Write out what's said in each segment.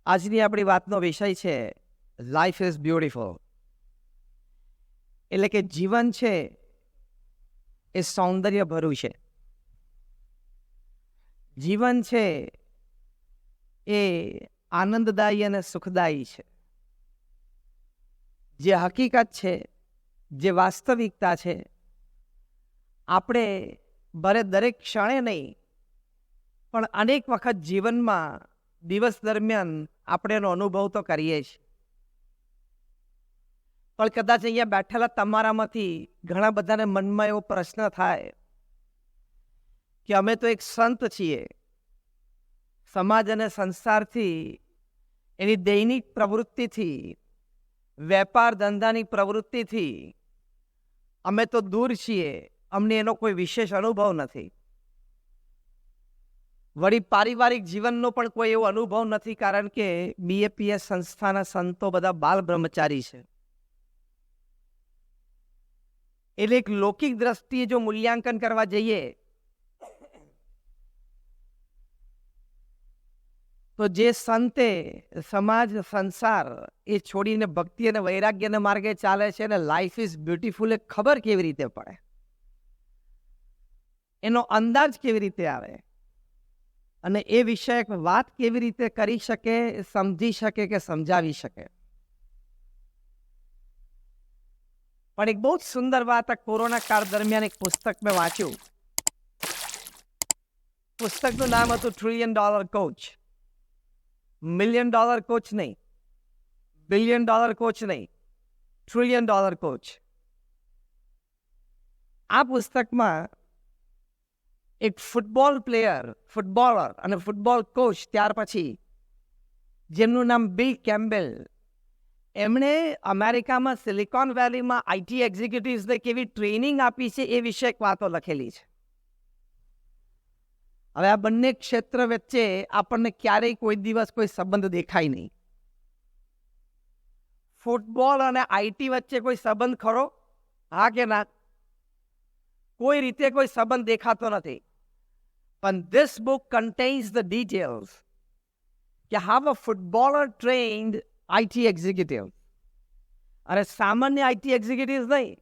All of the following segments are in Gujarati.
આજની આપણી વાતનો વિષય છે લાઈફ ઇઝ બ્યુટીફુલ. એટલે કે જીવન છે એ સૌંદર્યભર્યું છે. જીવન છે એ આનંદદાયી અને સુખદાયી છે. જે હકીકત છે, જે વાસ્તવિકતા છે, આપણે ભલે દરેક ક્ષણે નહીં પણ અનેક વખત જીવનમાં દિવસ દરમિયાન આપણે એનો અનુભવ તો કરીએ છીએ. પણ કદાચ અહીંયા બેઠેલા તમારામાંથી ઘણા બધાને મનમાં એવો પ્રશ્ન થાય કે અમે તો એક સંત છીએ, સમાજ અને સંસારથી, એની દૈનિક પ્રવૃત્તિથી, વેપાર ધંધાની પ્રવૃત્તિથી અમે તો દૂર છીએ, અમને એનો કોઈ વિશેષ અનુભવ નથી. વળી પારિવારિક જીવનનો પણ કોઈ એવો અનુભવ નથી, કારણ કે BAPS સંસ્થાના સંતો બધા બાલ બ્રહ્મચારી છે. એટલે એક લૌકિક દ્રષ્ટિએ જો મૂલ્યાંકન કરવા જઈએ તો જે સંતે સમાજ સંસાર એ છોડીને ભક્તિ અને વૈરાગ્યના માર્ગે ચાલે છે અને લાઈફ ઇઝ બ્યુટીફુલ એ ખબર કેવી રીતે પડે, એનો અંદાજ કેવી રીતે આવે અને એ વિષયક વાત કેવી રીતે કરી શકે, સમજી શકે કે સમજાવી શકે. પણ એક બહુ જ સુંદર વાત આ કોરોના કાળ દરમિયાન એક પુસ્તક મેં વાંચ્યું. પુસ્તકનું નામ હતું $1 ટ્રિલિયન કોચ. $1 મિલિયન કોચ નહીં, $1 બિલિયન કોચ નહીં, $1 ટ્રિલિયન કોચ. આ પુસ્તકમાં એક ફૂટબોલર અને ફૂટબોલ કોચ ત્યાર પછી જેમનું નામ બિલ કેમ્બેલ, એમણે અમેરિકામાં સિલિકોન વેલીમાં IT એક્ઝિક્યુટિવ્સને કેવી ટ્રેનિંગ આપી છે એ વિશે વાતો લખેલી છે. હવે આ બંને ક્ષેત્ર વચ્ચે આપણને ક્યારેય કોઈ દિવસ કોઈ સંબંધ દેખાય નહીં. ફૂટબોલ અને IT વચ્ચે કોઈ સંબંધ ખરો? હા કે ના? કોઈ રીતે કોઈ સંબંધ દેખાતો નથી. પણ this book contains the details કે how a footballer trained IT executive. અને સામાન્ય IT એક્ઝિક્યુટિવ્સ નહીં,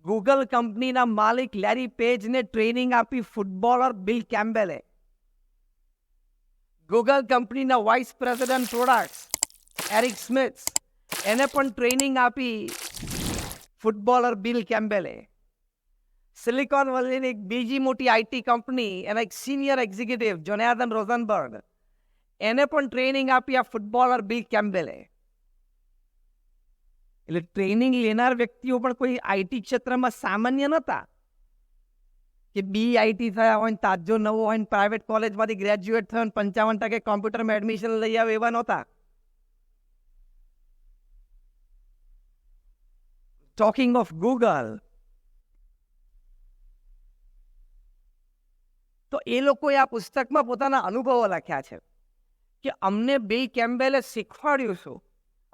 ગૂગલ કંપનીના માલિક લેરી પેજને ટ્રેનિંગ આપી ફૂટબોલર બિલ કેમ્બેલે. ગૂગલ કંપનીના vice president products Eric Smith, એને પણ ટ્રેનિંગ આપી ફૂટબોલર બિલ કેમ્બેલે. સિલિકોન વેલીની એક બીજી મોટી IT કંપની, એના એક સિનિયર એક્ઝિક્યુટિવ જોનાથન રોઝનબર્ગ, એને પણ ટ્રેનિંગ આપી આ ફૂટબોલર બિલ કેમ્બેલે. એટલે ટ્રેનિંગ લેનાર વ્યક્તિઓ પણ કોઈ IT ક્ષેત્રમાં સામાન્ય નહોતા કે BIT થયા હોય, તાજો નવો હોય, પ્રાઇવેટ કોલેજમાંથી ગ્રેજ્યુએટ થયો 55% કોમ્પ્યુટરમાં એડમિશન લઈ આવે એવા નહોતા. ટોકિંગ ઓફ ગૂગલ, તો એ લોકોએ આ પુસ્તકમાં પોતાના અનુભવો લખ્યા છે કે અમને બિલ કેમ્બેલે શીખવાડ્યું શું,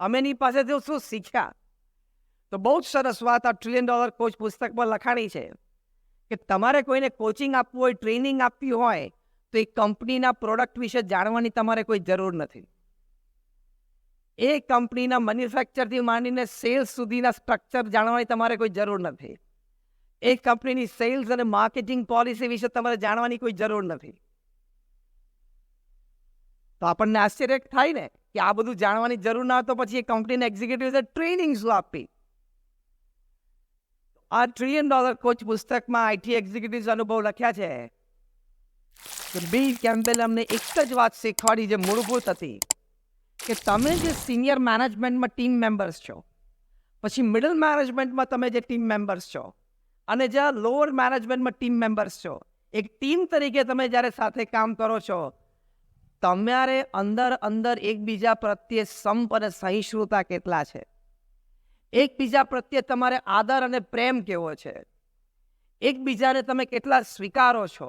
અમે એની પાસેથી શું શીખ્યા. તો બહુ જ સરસ વાત આ $1 ટ્રિલિયન કોચ પુસ્તકમાં લખાણી છે કે તમારે કોઈને કોચિંગ આપવું હોય, ટ્રેનિંગ આપવી હોય, તો એ કંપનીના પ્રોડક્ટ વિશે જાણવાની તમારે કોઈ જરૂર નથી. એ કંપનીના મેન્યુફેક્ચરથી માંડીને સેલ્સ સુધીના સ્ટ્રક્ચર જાણવાની તમારે કોઈ જરૂર નથી. એ કંપનીની સેલ્સ અને માર્કેટિંગ પોલિસી વિશે તમારે જાણવાની કોઈ જરૂર નથી. તો આપણને આશ્ચર્ય થાય ને કે આ બધું જાણવાની જરૂર ના તો પછી એ કંપનીના એક્ઝિક્યુટિવ્સે ટ્રેનિંગ શું આપી. આ $1 ટ્રિલિયન કોચ પુસ્તકમાં IT એક્ઝિક્યુટિવ્સ અનુભવ લખ્યા છે કે બિલ કેમ્બેલે અમને એક જ વાત શીખવાડી જે મૂળભૂત હતી કે તમે જે સિનિયર મેનેજમેન્ટમાં ટીમ મેમ્બર્સ છો, પછી મિડલ મેનેજમેન્ટમાં તમે જે ટીમ મેમ્બર્સ છો, અને જ્યાં લોઅર મેનેજમેન્ટમાં ટીમ મેમ્બર્સ છો, એક ટીમ તરીકે તમે જ્યારે સાથે કામ કરો છો, તમારે અંદર એકબીજા પ્રત્યે સંપ અને સહિષ્ણુતા કેટલા છે, એકબીજા પ્રત્યે તમારે આદર અને પ્રેમ કેવો છે, એકબીજાને તમે કેટલા સ્વીકારો છો,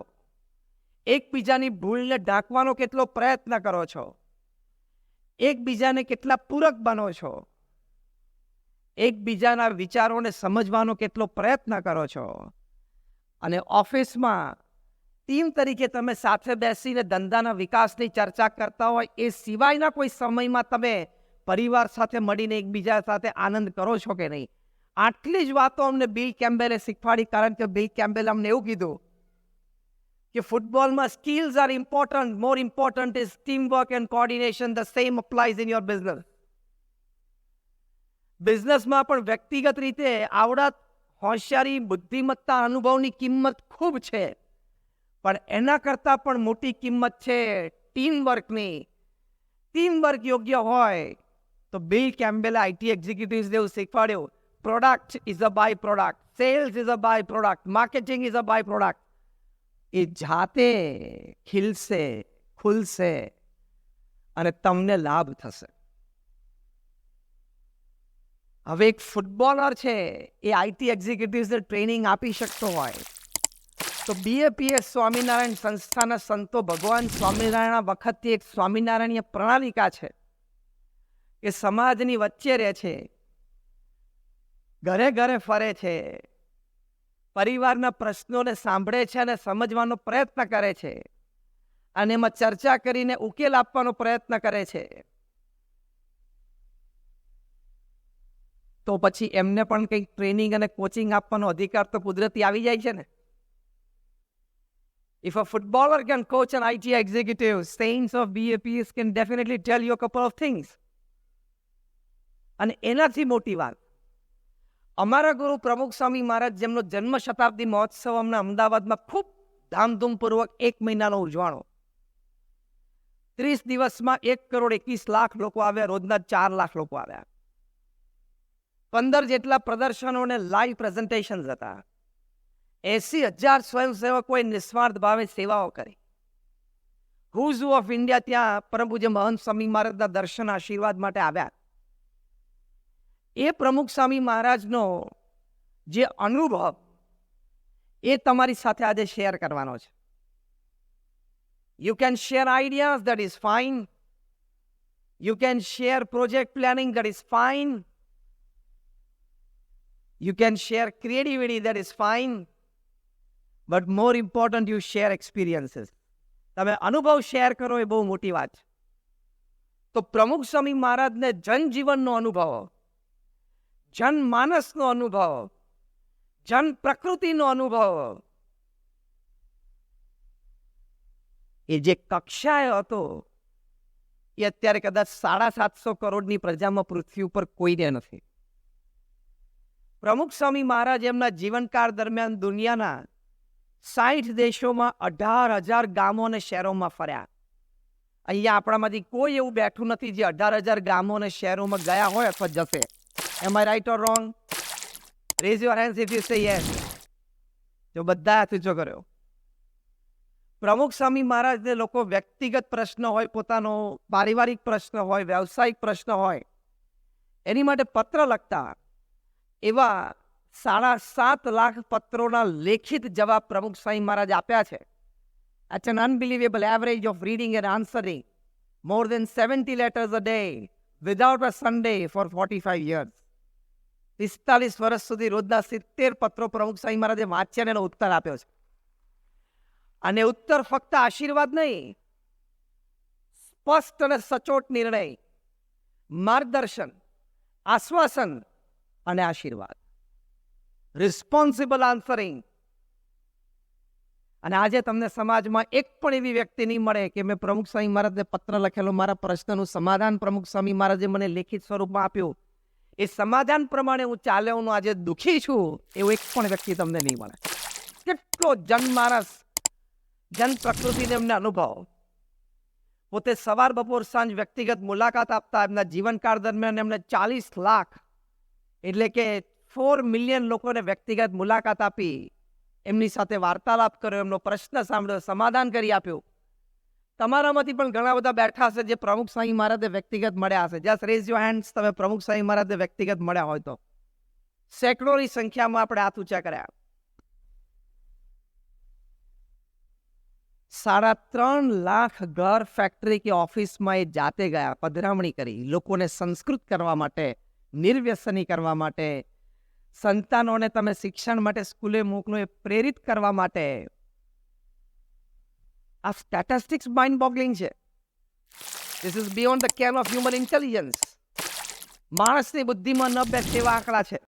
એકબીજાની ભૂલને ઢાંકવાનો કેટલો પ્રયત્ન કરો છો, એકબીજાને કેટલા પૂરક બનો છો, એકબીજાના વિચારોને સમજવાનો કેટલો પ્રયત્ન કરો છો, અને ઓફિસમાં ટીમ તરીકે તમે સાથે બેસીને ધંધાના વિકાસની ચર્ચા કરતા હોય એ સિવાયના કોઈ સમયમાં તમે પરિવાર સાથે મળીને એકબીજા સાથે આનંદ કરો છો કે નહીં? આટલી જ વાતો અમને બિલ કેમ્બેલે શીખવાડી, કારણ કે બિલ કેમ્બેલે અમને એવું કીધું કે ફૂટબોલમાં skills are important, more important is team work and coordination. The same applies in your business. બિઝનેસમાં પણ વ્યક્તિગત રીતે આવડત, હોશિયારી, બુદ્ધિમત્તા, અનુભવની કિંમત ખૂબ છે, પણ એના કરતાં પણ મોટી કિંમત છે ટીમવર્કની. ટીમવર્ક યોગ્ય હોય તો બિલ કેમ્બેલે આઈટી એક્ઝિક્યુટિવ્સને એવું શીખવાડ્યું, product is a by product, sales is a by product, marketing is a by product. એ જાતે ખીલશે, ખુલશે અને તમને લાભ થશે. હવે એક ફૂટબોલર છે એ આઈટી એક્ઝિક્યુટિવ્સને ટ્રેનિંગ આપી શકતો હોય તો બીએપીએસ સ્વામિનારાયણ સંસ્થાના સંતો ભગવાન સ્વામિનારાયણ વખતથી એક સ્વામિનારાયણીય પ્રણાલિકા છે કે સમાજની વચ્ચે રહે છે, ઘરે ઘરે ફરે છે, પરિવારના પ્રશ્નોને સાંભળે છે અને સમજવાનો પ્રયત્ન કરે છે અને એમાં ચર્ચા કરીને ઉકેલ આપવાનો પ્રયત્ન કરે છે. તો પછી એમને પણ કંઈક ટ્રેનિંગ અને કોચિંગ આપવાનો અધિકાર તો કુદરતી આવી જાય છે ને. If a footballer can coach an IT executive, saints of BAPs can definitely tell you a couple of things. અને એનાથી મોટી વાત, અમારા ગુરુ પ્રમુખ સ્વામી મહારાજ, જેમનો જન્મ શતાબ્દી મહોત્સવ અમને અમદાવાદમાં ખૂબ ધામધૂમપૂર્વક 1 મહિનાનો ઉજવાણો. 30 દિવસમાં 1,21,00,000 લોકો આવ્યા, રોજના 4 લાખ લોકો આવ્યા. 15 જેટલા પ્રદર્શનો અને લાઈવ પ્રેઝન્ટેશન હતા. 80,000 સ્વયંસેવકોએ નિસ્વાર્થ ભાવે સેવાઓ કરી. હુઝ ઓફ ઇન્ડિયા ત્યાં પરમ પૂજ્ય મહંત સ્વામી મહારાજના દર્શન આશીર્વાદ માટે આવ્યા. એ પ્રમુખ સ્વામી મહારાજનો જે અનુભવ એ તમારી સાથે આજે શેર કરવાનો છે. You can share ideas, that is fine. You can share project planning, that is fine. You can share creativity, that is fine. But more important, you share experiences. તમે અનુભવ શેર કરો એ બહુ મોટી વાત છે. તો પ્રમુખ સ્વામી મહારાજને જનજીવનનો અનુભવ, જનમાનસનો અનુભવ, જન પ્રકૃતિનો અનુભવ એ જે કક્ષાએ હતો એ અત્યારે કદાચ 750 કરોડની પ્રજામાં પૃથ્વી ઉપર કોઈને નથી. પ્રમુખ સ્વામી મહારાજ એમના જીવનકાળ દરમિયાન દુનિયાના 60 દેશોમાં 18,000 ગામો અને શહેરોમાં ફર્યા. અહીંયા આપણામાંથી કોઈ એવું બેઠું નથી જે 18,000 ગામો અને શહેરોમાં ગયા હોય અથવા જશે. Am I right or wrong? Raise your hands if you say yes. જો બધા હાથ ઊંચો કર્યો. પ્રમુખ સ્વામી મહારાજને લોકો વ્યક્તિગત પ્રશ્ન હોય, પોતાનો પારિવારિક પ્રશ્ન હોય, વ્યવસાયિક પ્રશ્ન હોય, એની માટે પત્ર લખતા. એવા 7.5 લાખ પત્રોના લેખિત જવાબ પ્રમુખ સ્વામી મહારાજ આપ્યા છે. That's an unbelievable average of reading and answering more than 70 letters a day without a Sunday for 45 years. 45 વર્ષ સુધી રોજના 70 પત્રો પ્રમુખ સ્વામી મહારાજે વાંચ્યા અને એનો ઉત્તર આપ્યો છે. અને ઉત્તર ફક્ત આશીર્વાદ નહીં, સ્પષ્ટ અને સચોટ નિર્ણય, માર્ગદર્શન, આશ્વાસન અને આશીર્વાદ. Responsible answering. અને આજે તમને સમાજમાં એક પણ એવી વ્યક્તિ નહીં મળે કે મેં પ્રમુખ સ્વામી મહારાજને પત્ર લખેલો, મારા પ્રશ્નનું સમાધાન પ્રમુખ સ્વામી મહારાજે મને લેખિત સ્વરૂપમાં આપ્યું, એ સમાધાન પ્રમાણે હું ચાલે, હું આજે દુઃખી છું, એવું એક પણ વ્યક્તિ તમને નહીં મળે. કેટલો જનમાનસ, જન પ્રકૃતિને એમને અનુભવ. પોતે સવાર બપોર સાંજ વ્યક્તિગત મુલાકાત આપતા. એમના જીવનકાળ દરમિયાન એમને 40 લાખ એટલે કે 4 મિલિયન લોકોને વ્યક્તિગત મુલાકાત આપી, એમની સાથે વાર્તાલાપ કર્યો, એમનો પ્રશ્ન સાંભળ્યો, સમાધાન કરી આપ્યું. તમારામાંથી પણ ઘણા બધા બેઠા હશે જે પ્રમુખ સ્વામી મહારાજને વ્યક્તિગત મળ્યા હશે. જસ્ટ રેઝ યોર હેન્ડ્સ, તમે પ્રમુખ સ્વામી મહારાજને વ્યક્તિગત મળ્યા હોય તો. સેંકડોની સંખ્યામાં આપણે હાથ ઊંચા કર્યા. 3.5 લાખ ઘર, ફેક્ટરી કે ઓફિસમાં એ જાતે ગયા, પધરામણી કરી, લોકોને સંસ્કૃત કરવા માટે, નિર્વ્યસની કરવા માટે, સંતાનોને તમે શિક્ષણ માટે સ્કૂલે મોકલો એ પ્રેરિત કરવા માટે. આ સ્ટેટિસ્ટિક્સ માઇન્ડ બોગલિંગ છે. This is beyond the care of human intelligence. માણસની બુદ્ધિમાં ન બેસે એવા આંકડા છે.